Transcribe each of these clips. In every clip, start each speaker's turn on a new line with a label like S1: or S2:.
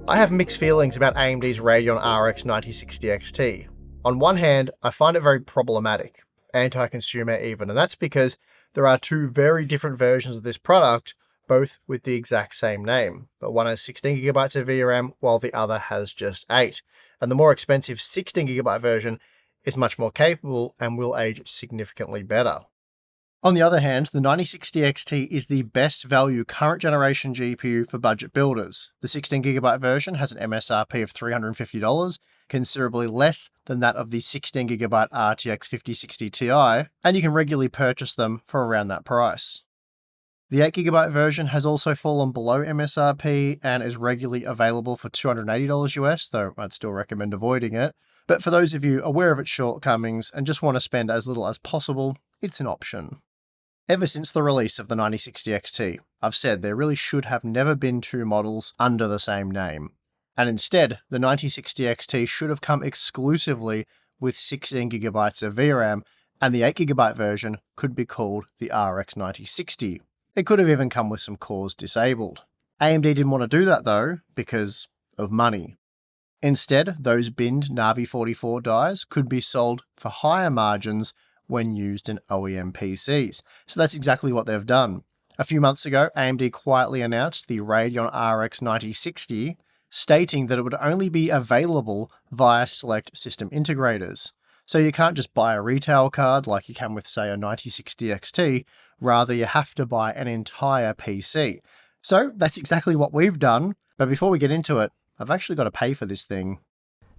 S1: I have mixed feelings about AMD's Radeon RX 9060 XT. On one hand, I find it very problematic, anti-consumer even, and that's because there are two very different versions of this product, both with the exact same name, but one has 16GB of VRAM while the other has just 8, and the more expensive 16GB version is much more capable and will age significantly better. On the other hand, the 9060 XT is the best value current generation GPU for budget builders. The 16GB version has an MSRP of $350, considerably less than that of the 16GB RTX 5060 Ti, and you can regularly purchase them for around that price. The 8GB version has also fallen below MSRP and is regularly available for $280 US, though I'd still recommend avoiding it. But for those of you aware of its shortcomings and just want to spend as little as possible, it's an option. Ever since the release of the 9060 XT, I've said there really should have never been two models under the same name. And instead, the 9060 XT should have come exclusively with 16GB of VRAM, and the 8GB version could be called the RX 9060. It could have even come with some cores disabled. AMD didn't want to do that though, because of money. Instead, those binned Navi 44 dies could be sold for higher margins when used in OEM PCs. So that's exactly what they've done. A few months ago, AMD quietly announced the Radeon RX 9060, stating that it would only be available via select system integrators. So you can't just buy a retail card like you can with, say, a 9060 XT, rather you have to buy an entire PC. So that's exactly what we've done, but before we get into it, I've actually got to pay for this thing.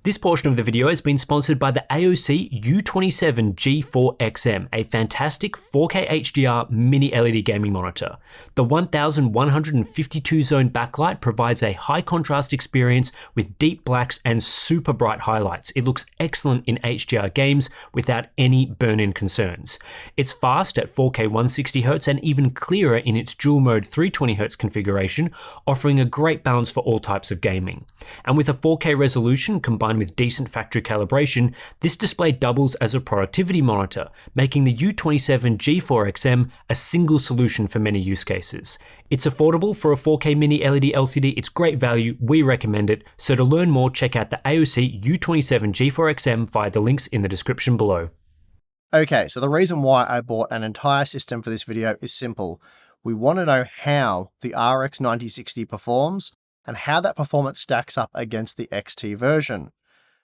S2: This portion of the video has been sponsored by the AOC U27 G4XM, a fantastic 4K HDR mini LED gaming monitor. The 1152 zone backlight provides a high contrast experience with deep blacks and super bright highlights. It looks excellent in HDR games without any burn-in concerns. It's fast at 4K 160Hz and even clearer in its dual mode 320Hz configuration, offering a great balance for all types of gaming. And with a 4K resolution combined with decent factory calibration, this display doubles as a productivity monitor, making the U27 G4XM a single solution for many use cases. It's affordable for a 4K mini LED LCD, it's great value, we recommend it, so to learn more check out the AOC U27 G4XM via the links in the description below.
S1: Okay, so the reason why I bought an entire system for this video is simple. We want to know how the RX 9060 performs, and how that performance stacks up against the XT version.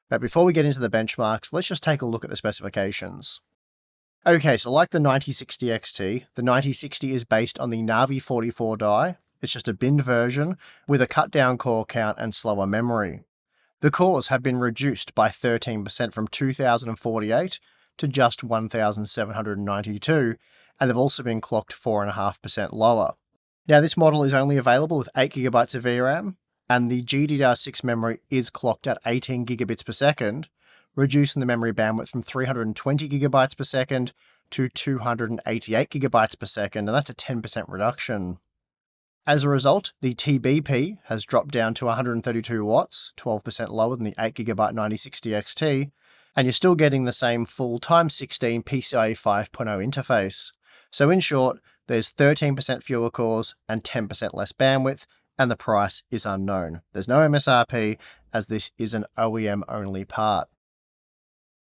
S1: But before we get into the benchmarks, let's just take a look at the specifications. Okay, so like the 9060 XT, the 9060 is based on the Navi 44 die. It's just a binned version with a cut down core count and slower memory. The cores have been reduced by 13% from 2048 to just 1792, and they've also been clocked 4.5% lower. Now, this model is only available with 8GB of VRAM, and the GDDR6 memory is clocked at 18 gigabits per second, reducing the memory bandwidth from 320 gigabytes per second to 288 gigabytes per second, and that's a 10% reduction. As a result, the TBP has dropped down to 132 watts, 12% lower than the 8GB 9060 XT, and you're still getting the same full x16 PCIe 5.0 interface. So in short, there's 13% fewer cores and 10% less bandwidth, and the price is unknown. There's no MSRP, as this is an OEM-only part.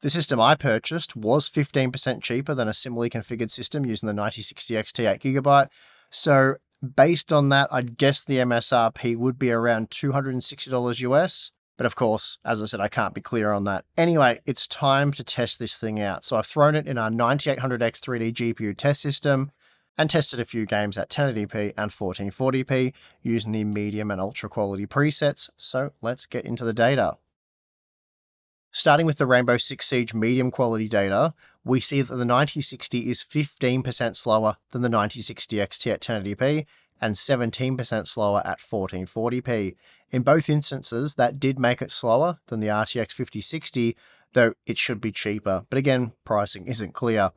S1: The system I purchased was 15% cheaper than a similarly configured system using the 9060 XT 8GB, so based on that, I'd guess the MSRP would be around $260 US, but of course, as I said, I can't be clear on that. Anyway, it's time to test this thing out, so I've thrown it in our 9800X 3D GPU test system, and tested a few games at 1080p and 1440p using the medium and ultra quality presets, so let's get into the data. Starting with the Rainbow Six Siege medium quality data, we see that the 9060 is 15% slower than the 9060 XT at 1080p and 17% slower at 1440p. In both instances, that did make it slower than the RTX 5060, though it should be cheaper, but again, pricing isn't clear.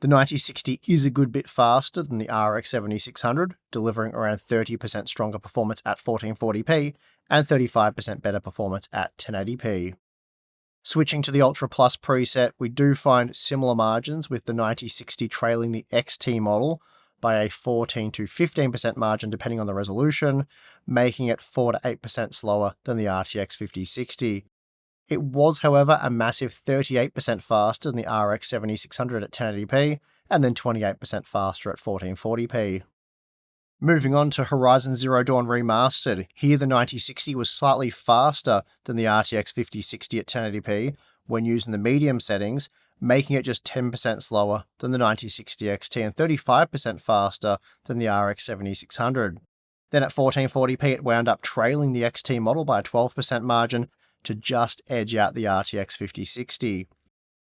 S1: The 9060 is a good bit faster than the RX 7600, delivering around 30% stronger performance at 1440p and 35% better performance at 1080p. Switching to the Ultra Plus preset, we do find similar margins with the 9060 trailing the XT model, by a 14 to 15% margin depending on the resolution, making it 4 to 8% slower than the RTX 5060. It was, however, a massive 38% faster than the RX 7600 at 1080p, and then 28% faster at 1440p. Moving on to Horizon Zero Dawn Remastered, here the 9060 was slightly faster than the RTX 5060 at 1080p when using the medium settings, making it just 10% slower than the 9060 XT and 35% faster than the RX 7600. Then at 1440p it wound up trailing the XT model by a 12% margin to just edge out the RTX 5060.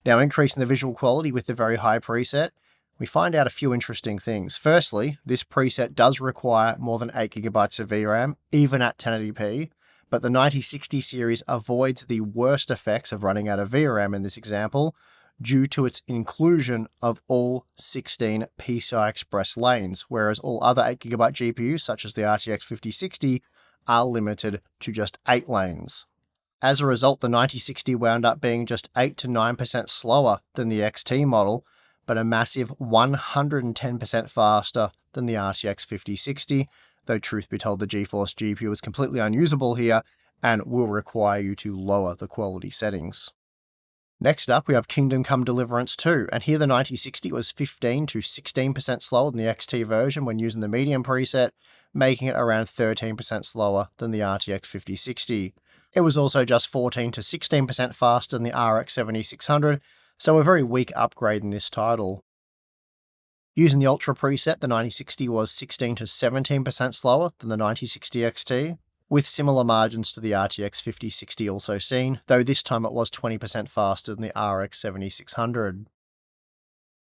S1: Now, increasing the visual quality with the very high preset, we find out a few interesting things. Firstly, this preset does require more than 8GB of VRAM, even at 1080p, but the 9060 series avoids the worst effects of running out of VRAM in this example due to its inclusion of all 16 PCI Express lanes, whereas all other 8GB GPUs, such as the RTX 5060, are limited to just 8 lanes. As a result, the 9060 wound up being just 8 to 9% slower than the XT model, but a massive 110% faster than the RTX 5060, though truth be told the GeForce GPU is completely unusable here and will require you to lower the quality settings. Next up, we have Kingdom Come Deliverance 2, and here the 9060 was 15 to 16% slower than the XT version when using the medium preset, making it around 13% slower than the RTX 5060. It was also just 14 to 16% faster than the RX 7600, so a very weak upgrade in this title. Using the Ultra preset, the 9060 was 16 to 17% slower than the 9060 XT, with similar margins to the RTX 5060 also seen, though this time it was 20% faster than the RX 7600.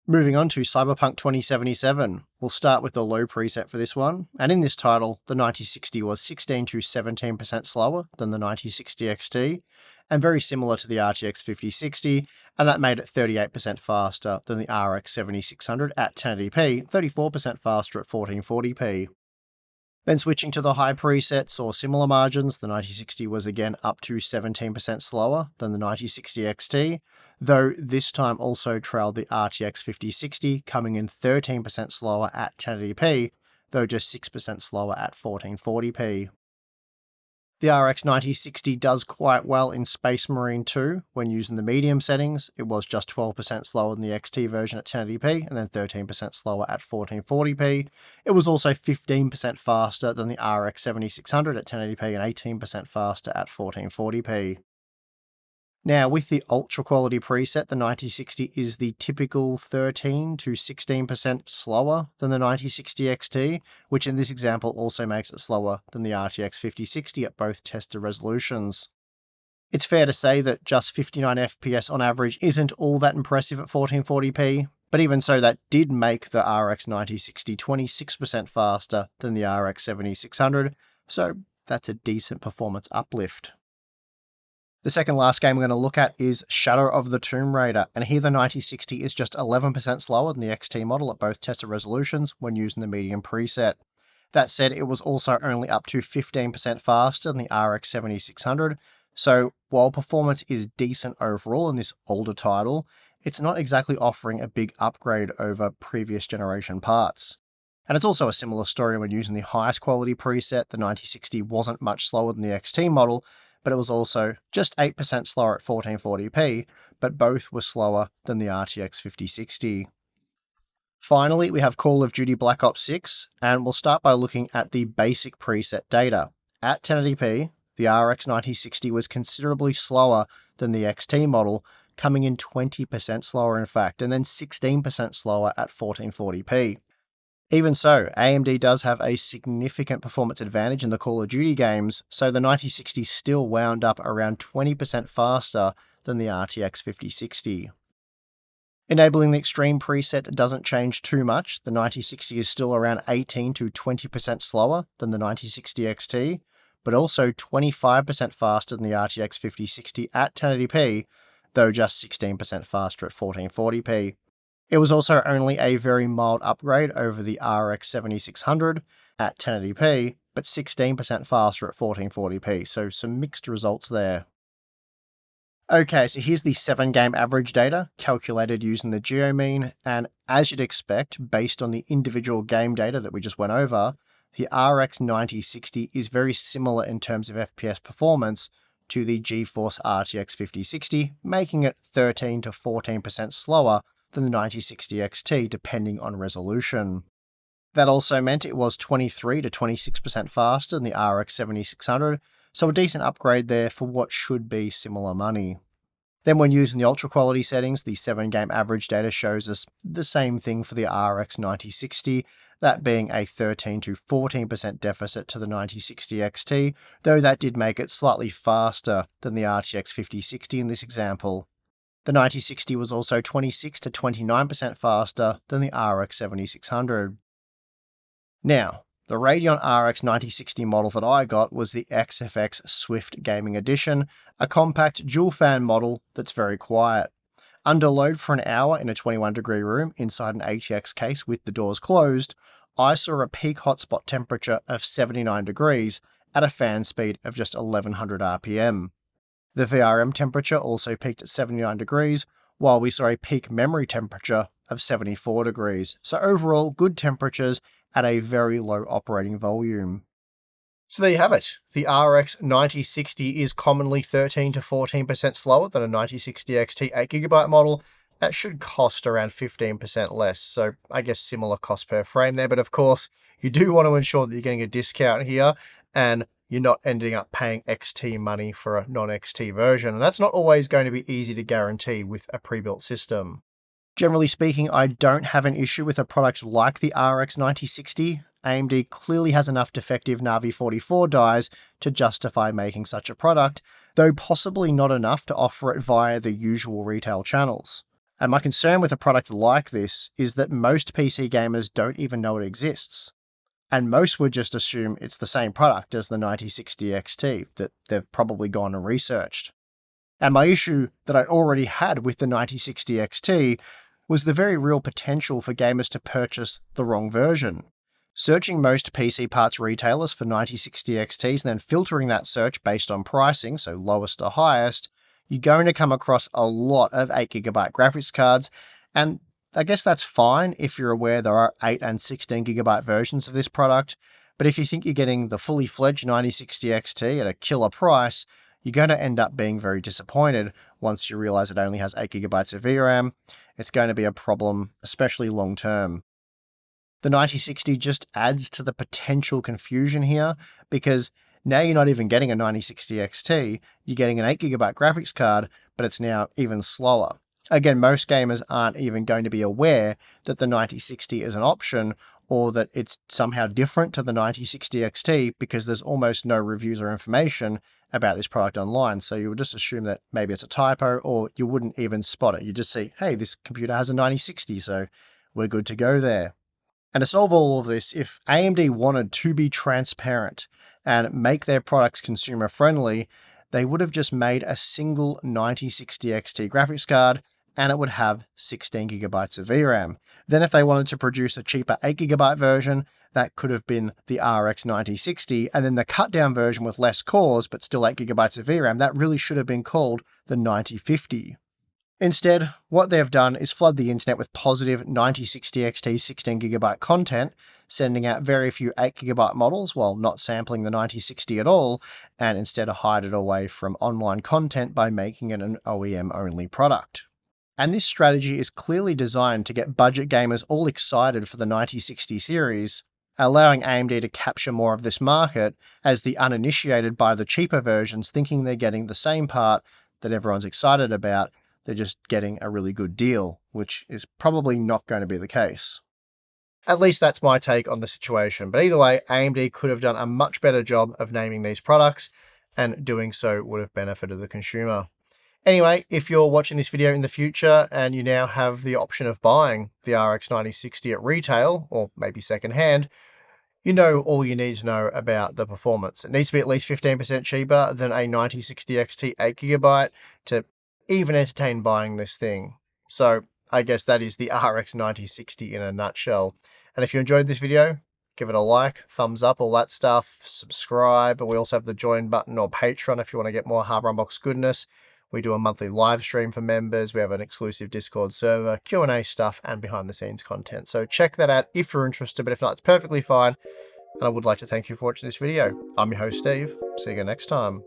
S1: Moving on to Cyberpunk 2077, we'll start with the low preset for this one, and in this title, the 9060 was 16 to 17% slower than the 9060 XT, and very similar to the RTX 5060, and that made it 38% faster than the RX 7600 at 1080p, 34% faster at 1440p. Then switching to the high preset saw similar margins. The 9060 was again up to 17% slower than the 9060 XT, though this time also trailed the RTX 5060, coming in 13% slower at 1080p, though just 6% slower at 1440p. The RX 9060 does quite well in Space Marine 2 when using the medium settings. It was just 12% slower than the XT version at 1080p and then 13% slower at 1440p. It was also 15% faster than the RX 7600 at 1080p and 18% faster at 1440p. Now, with the ultra quality preset, the 9060 is the typical 13 to 16% slower than the 9060 XT, which in this example also makes it slower than the RTX 5060 at both tested resolutions. It's fair to say that just 59 FPS on average isn't all that impressive at 1440p, but even so, that did make the RX 9060 26% faster than the RX 7600, so that's a decent performance uplift. The second last game we're going to look at is Shadow of the Tomb Raider, and here the 9060 is just 11% slower than the XT model at both tested resolutions when using the medium preset. That said, it was also only up to 15% faster than the RX 7600, so while performance is decent overall in this older title, it's not exactly offering a big upgrade over previous generation parts. And it's also a similar story when using the highest quality preset. The 9060 wasn't much slower than the XT model, but it was also just 8% slower at 1440p, but both were slower than the RTX 5060. Finally, we have Call of Duty Black Ops 6, and we'll start by looking at the basic preset data. At 1080p, the RX 9060 was considerably slower than the XT model, coming in 20% slower in fact, and then 16% slower at 1440p. Even so, AMD does have a significant performance advantage in the Call of Duty games, so the 9060 still wound up around 20% faster than the RTX 5060. Enabling the Extreme preset doesn't change too much. The 9060 is still around 18 to 20% slower than the 9060 XT, but also 25% faster than the RTX 5060 at 1080p, though just 16% faster at 1440p. It was also only a very mild upgrade over the RX 7600 at 1080p, but 16% faster at 1440p, so some mixed results there. Okay, so here's the 7-game average data calculated using the geomean, and as you'd expect, based on the individual game data that we just went over, the RX 9060 is very similar in terms of FPS performance to the GeForce RTX 5060, making it 13 to 14% slower than the 9060 XT depending on resolution. That also meant it was 23 to 26% faster than the RX 7600, so a decent upgrade there for what should be similar money. Then when using the ultra quality settings, the 7-game average data shows us the same thing for the RX 9060, that being a 13 to 14% deficit to the 9060 XT, though that did make it slightly faster than the RTX 5060 in this example. The 9060 was also 26 to 29% faster than the RX 7600. Now, the Radeon RX 9060 model that I got was the XFX Swift Gaming Edition, a compact dual-fan model that's very quiet. Under load for an hour in a 21-degree room inside an ATX case with the doors closed, I saw a peak hotspot temperature of 79 degrees at a fan speed of just 1100 RPM. The VRM temperature also peaked at 79 degrees, while we saw a peak memory temperature of 74 degrees, so overall good temperatures at a very low operating volume. So there you have it. The RX 9060 is commonly 13 to 14% slower than a 9060 XT 8GB model. That should cost around 15% less, so I guess similar cost per frame there, but of course you do want to ensure that you're getting a discount here and you're not ending up paying XT money for a non-XT version, and that's not always going to be easy to guarantee with a pre-built system. Generally speaking, I don't have an issue with a product like the RX 9060. AMD clearly has enough defective Navi 44 dies to justify making such a product, though possibly not enough to offer it via the usual retail channels. And my concern with a product like this is that most PC gamers don't even know it exists. And most would just assume it's the same product as the 9060 XT that they've probably gone and researched. And my issue that I already had with the 9060 XT was the very real potential for gamers to purchase the wrong version. Searching most PC parts retailers for 9060 XTs and then filtering that search based on pricing, so lowest to highest, you're going to come across a lot of 8GB graphics cards, and I guess that's fine if you're aware there are 8 and 16GB versions of this product, but if you think you're getting the fully fledged 9060 XT at a killer price, you're going to end up being very disappointed once you realize it only has 8GB of VRAM. It's going to be a problem, especially long term. The 9060 just adds to the potential confusion here, because now you're not even getting a 9060 XT, you're getting an 8GB graphics card, but it's now even slower. Again, most gamers aren't even going to be aware that the 9060 is an option, or that it's somehow different to the 9060 XT, because there's almost no reviews or information about this product online, so you would just assume that maybe it's a typo, or you wouldn't even spot it. You just see, hey, this computer has a 9060, so we're good to go there. And to solve all of this, if AMD wanted to be transparent and make their products consumer friendly, they would have just made a single 9060 XT graphics card, and it would have 16GB of VRAM. Then if they wanted to produce a cheaper 8GB version, that could have been the RX 9060, and then the cut down version with less cores but still 8GB of VRAM, that really should have been called the 9050. Instead, what they've done is flood the internet with positive 9060 XT 16GB content, sending out very few 8GB models while not sampling the 9060 at all, and instead hide it away from online content by making it an OEM-only product. And this strategy is clearly designed to get budget gamers all excited for the 9060 series, allowing AMD to capture more of this market as the uninitiated buy the cheaper versions thinking they're getting the same part that everyone's excited about. They're just getting a really good deal, which is probably not going to be the case. At least that's my take on the situation. But either way, AMD could have done a much better job of naming these products, and doing so would have benefited the consumer. Anyway, if you're watching this video in the future and you now have the option of buying the RX 9060 at retail, or maybe secondhand, you know all you need to know about the performance. It needs to be at least 15% cheaper than a 9060 XT 8GB to even entertain buying this thing. So I guess that is the RX 9060 in a nutshell. And if you enjoyed this video, give it a like, thumbs up, all that stuff, subscribe. And we also have the join button or Patreon if you want to get more Hardware Unboxed goodness. We do a monthly live stream for members. We have an exclusive Discord server, Q&A stuff, and behind the scenes content. So check that out if you're interested, but if not, it's perfectly fine. And I would like to thank you for watching this video. I'm your host, Steve. See you again next time.